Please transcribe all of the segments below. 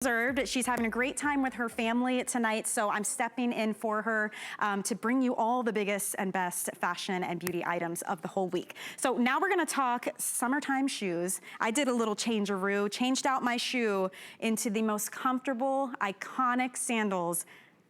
Reserved. She's having a great time with her family tonight, so I'm stepping in for her to bring you all the biggest and best fashion and beauty items of the whole week. So now we're gonna talk summertime shoes. I did a little change-a-roo, changed out my shoe into the most comfortable, iconic sandals,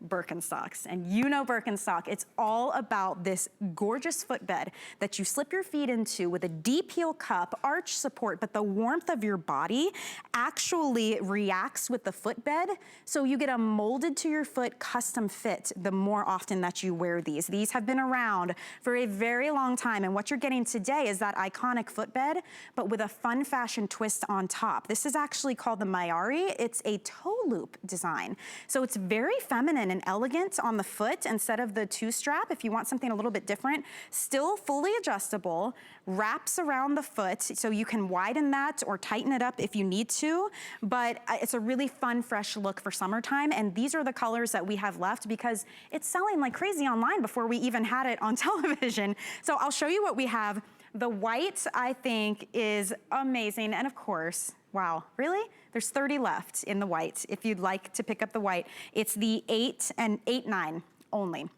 Birkenstocks. And you know Birkenstock, it's all about this gorgeous footbed that you slip your feet into with a deep heel cup, arch support, but the warmth of your body actually reacts with the footbed, so you get a molded to your foot custom fit the more often that you wear these. These have been around for a very long time, and what you're getting today is that iconic footbed, but with a fun fashion twist on top. This is actually called the Mayari. It's a toe loop design. So it's very feminine and elegant on the foot instead of the two strap. If you want something a little bit different, still fully adjustable, wraps around the foot so you can widen that or tighten it up if you need to, but it's a really fun, fresh look for summertime, and these are the colors that we have left because it's selling like crazy online before we even had it on television. So I'll show you what we have. The white, I think, is amazing, and of course, wow, really? There's 30 left in the white. If you'd like to pick up the white, it's the 8 and 8-9 only,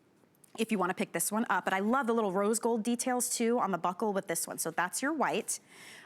if you wanna pick this one up. But I love the little rose gold details too on the buckle with this one. So that's your white.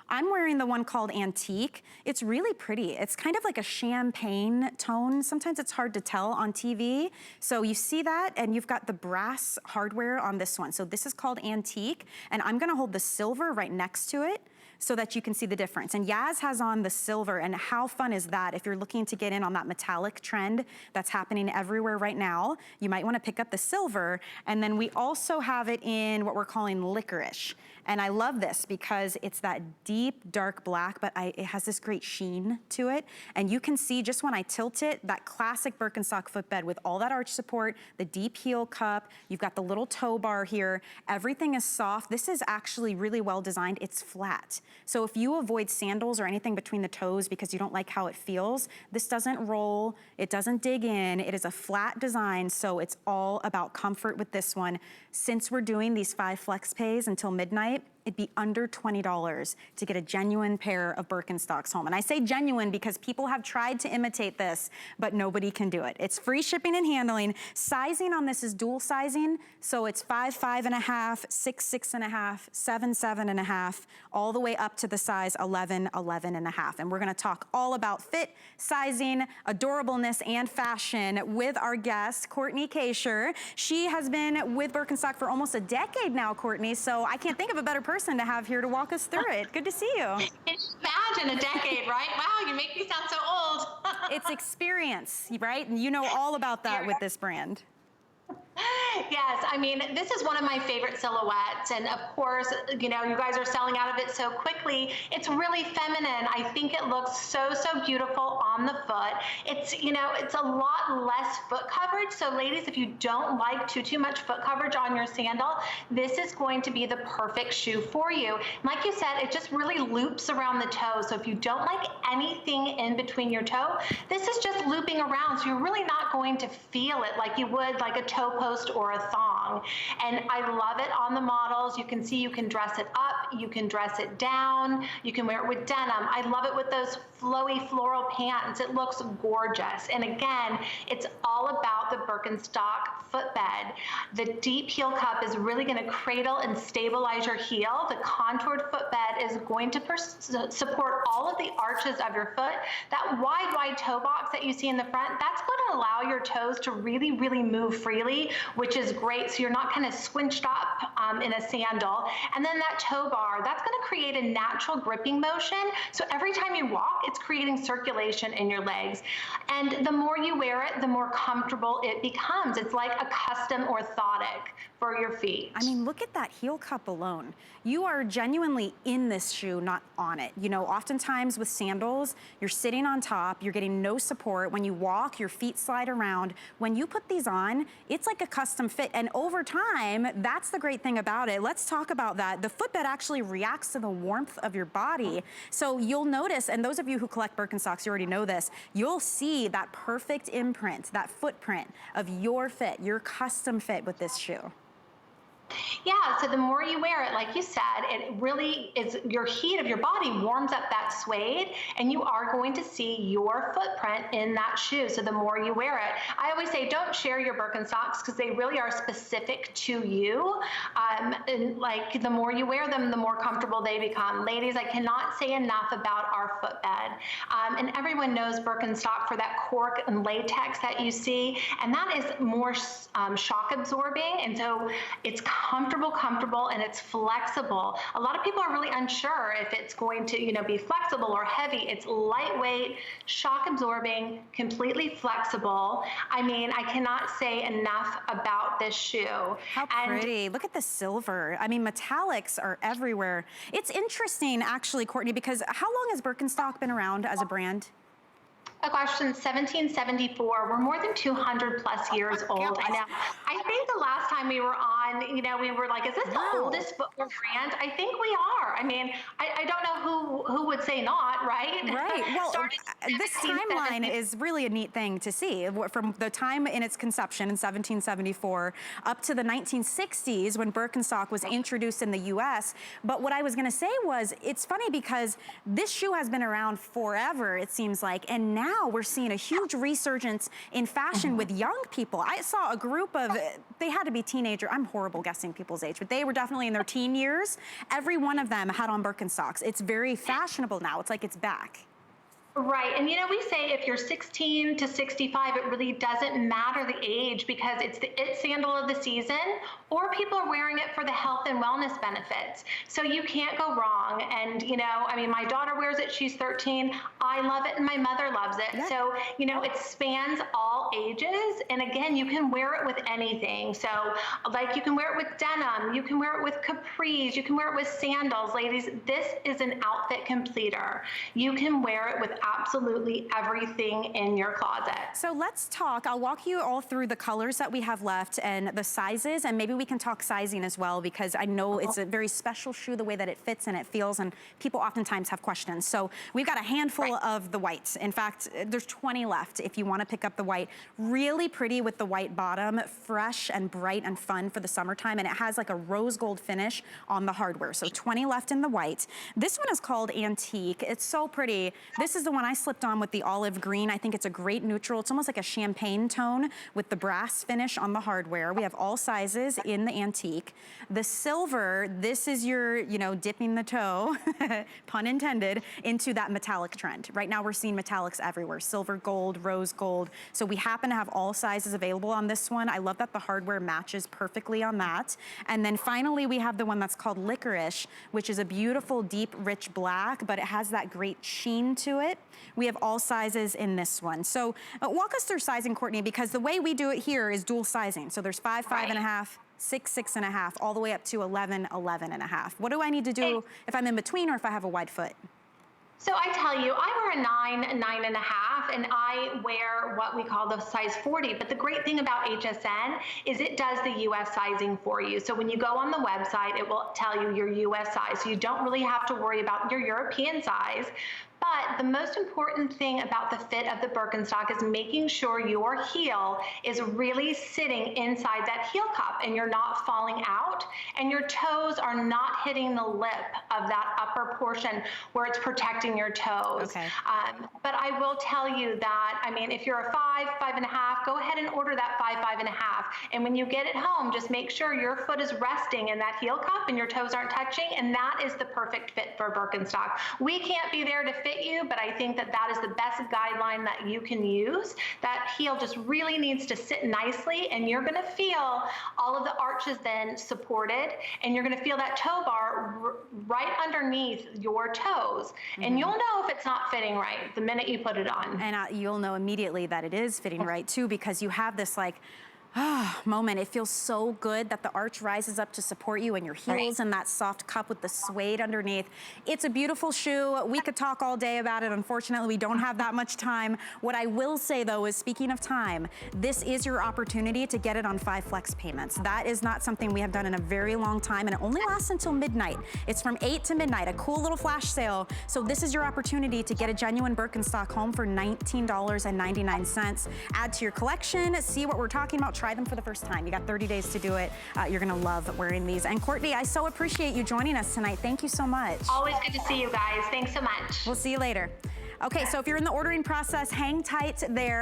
I'm wearing the one called Antique. It's really pretty. It's kind of like a champagne tone. Sometimes it's hard to tell on TV. So you see that, and you've got the brass hardware on this one. So this is called Antique, and I'm gonna hold the silver right next to it so that you can see the difference. And Yaz has on the silver, and how fun is that? If you're looking to get in on that metallic trend that's happening everywhere right now, you might wanna pick up the silver. And then we also have it in what we're calling Licorice. And I love this because it's that deep, dark black, but it has this great sheen to it. And you can see just when I tilt it, that classic Birkenstock footbed with all that arch support, the deep heel cup, you've got the little toe bar here, everything is soft. This is actually really well designed. It's flat. So if you avoid sandals or anything between the toes because you don't like how it feels, this doesn't roll, it doesn't dig in, it is a flat design, so it's all about comfort with this one. Since we're doing these 5 flex pays until midnight, it'd be under $20 to get a genuine pair of Birkenstocks home. And I say genuine because people have tried to imitate this, but nobody can do it. It's free shipping and handling. Sizing on this is dual sizing, so it's 5, 5.5, 6, 6.5, 7, 7.5, all the way up to the size 11, 11.5. And we're gonna talk all about fit, sizing, adorableness, and fashion with our guest, Courtney Kasher. She has been with Birkenstock for almost a decade now, Courtney, so I can't think of a better person to have here to walk us through it. Good to see you. Imagine a decade, right? Wow, you make me sound so old. It's experience, right? And you know all about that with this brand. Yes, I mean, this is one of my favorite silhouettes, and of course, you know, you guys are selling out of it so quickly. It's really feminine. I think it looks so, so beautiful on the foot. It's, you know, it's a lot less foot coverage, so ladies, if you don't like too much foot coverage on your sandal, this is going to be the perfect shoe for you. Like you said, it just really loops around the toe, so if you don't like anything in between your toe, this is just looping around, so you're really not going to feel it like you would like a toe post or a thong. And I love it on the models. You can see you can dress it up, you can dress it down, you can wear it with denim. I love it with those flowy floral pants. It looks gorgeous. And again, it's all about the Birkenstock footbed. The deep heel cup is really going to cradle and stabilize your heel. The contoured footbed is going to support all of the arches of your foot. That wide toe box that you see in the front, that's going to allow your toes to really, really move freely, which is great. So you're not kind of squinched up in a sandal. And then that toe bar, that's going to create a natural gripping motion. So every time you walk, it's creating circulation in your legs. And the more you wear it, the more comfortable it becomes. It's like a custom orthotic for your feet. I mean, look at that heel cup alone. You are genuinely in this shoe, not on it. You know, oftentimes with sandals, you're sitting on top, you're getting no support. When you walk, your feet slide around. When you put these on, it's like a custom fit. And over time, that's the great thing about it. Let's talk about that. The footbed actually reacts to the warmth of your body. So you'll notice, and those of you who collect Birkenstocks, you already know this, you'll see that perfect imprint, that footprint of your fit, your custom fit with this shoe. Yeah, so the more you wear it, like you said, it really is your heat of your body warms up that suede, and you are going to see your footprint in that shoe. So the more you wear it, I always say don't share your Birkenstocks because they really are specific to you. And like the more you wear them, the more comfortable they become. Ladies, I cannot say enough about our footbed. And everyone knows Birkenstock for that cork and latex that you see, and that is more shock absorbing, and so it's comfortable, and it's flexible. A lot of people are really unsure if it's going to, be flexible or heavy. It's lightweight, shock absorbing, completely flexible. I mean, I cannot say enough about this shoe. How pretty. Look at the silver. I mean, metallics are everywhere. It's interesting, actually, Courtney, because how long has Birkenstock been around as a brand? Oh gosh, since 1774. We're more than 200 plus years old. I know. I think the last time we were on, we were like, is this the oldest footwear brand? I think we are. I mean, I don't know who would say not, right? Right. Well, this timeline is really a neat thing to see. From the time in its conception in 1774 up to the 1960s when Birkenstock was introduced in the US. But what I was going to say was, it's funny because this shoe has been around forever, it seems like, and now we're seeing a huge resurgence in fashion with young people. I saw a group of, they had to be teenager. I'm horrible guessing people's age, but they were definitely in their teen years. Every one of them had on Birkenstocks. It's very fashionable now. It's like it's back. Right. And we say if you're 16 to 65, it really doesn't matter the age because it's the it sandal of the season, or people are wearing it for the health and wellness benefits. So you can't go wrong. And, I mean, my daughter wears it. She's 13. I love it. And my mother loves it. Yeah. So, it spans all ages. And again, you can wear it with anything. So like you can wear it with denim. You can wear it with capris. You can wear it with sandals. Ladies, this is an outfit completer. You can wear it with absolutely everything in your closet. So let's talk. I'll walk you all through the colors that we have left and the sizes, and maybe we can talk sizing as well, because I know it's a very special shoe, the way that it fits and it feels, and people oftentimes have questions. So we've got a handful of the whites. In fact, there's 20 left if you want to pick up the white. Really pretty with the white bottom, fresh and bright and fun for the summertime, and it has like a rose gold finish on the hardware. So 20 left in the white. This one is called Antique. It's so pretty. This is the one I slipped on with the olive green. I think it's a great neutral. It's almost like a champagne tone with the brass finish on the hardware. We have all sizes in the Antique. The silver, this is your, dipping the toe, pun intended, into that metallic trend. Right now we're seeing metallics everywhere. Silver, gold, rose gold. So we happen to have all sizes available on this one. I love that the hardware matches perfectly on that. And then finally we have the one that's called Licorice, which is a beautiful, deep, rich black, but it has that great sheen to it. We have all sizes in this one. So walk us through sizing, Courtney, because the way we do it here is dual sizing. So there's 5, 5.5, 6, 6.5, all the way up to 11, 11.5. What do I need to do if I'm in between or if I have a wide foot? So I tell you, I wear a 9, 9.5, and I wear what we call the size 40. But the great thing about HSN is it does the US sizing for you. So when you go on the website, it will tell you your US size. So you don't really have to worry about your European size. But the most important thing about the fit of the Birkenstock is making sure your heel is really sitting inside that heel cup and you're not falling out, and your toes are not hitting the lip of that upper portion where it's protecting your toes. Okay. But I will tell you that, I mean, if you're a 5, 5.5, go ahead and order that 5, 5.5. And when you get it home, just make sure your foot is resting in that heel cup and your toes aren't touching, and that is the perfect fit for Birkenstock. We can't be there to fit you, but I think that that is the best guideline that you can use. That heel just really needs to sit nicely, and you're going to feel all of the arches then supported, and you're going to feel that toe bar right underneath your toes. And you'll know if it's not fitting right the minute you put it on. And you'll know immediately that it is fitting right too, because you have this like moment. It feels so good that the arch rises up to support you and your heels and that soft cup with the suede underneath. It's a beautiful shoe. We could talk all day about it. Unfortunately, we don't have that much time. What I will say though is, speaking of time, this is your opportunity to get it on 5 flex payments. That is not something we have done in a very long time, and it only lasts until midnight. It's from 8 to midnight, a cool little flash sale. So this is your opportunity to get a genuine Birkenstock home for $19.99. Add to your collection, see what we're talking about, try them for the first time. You got 30 days to do it. You're gonna love wearing these. And Courtney, I so appreciate you joining us tonight. Thank you so much. Always good to see you guys. Thanks so much. We'll see you later. Okay, so if you're in the ordering process, hang tight there.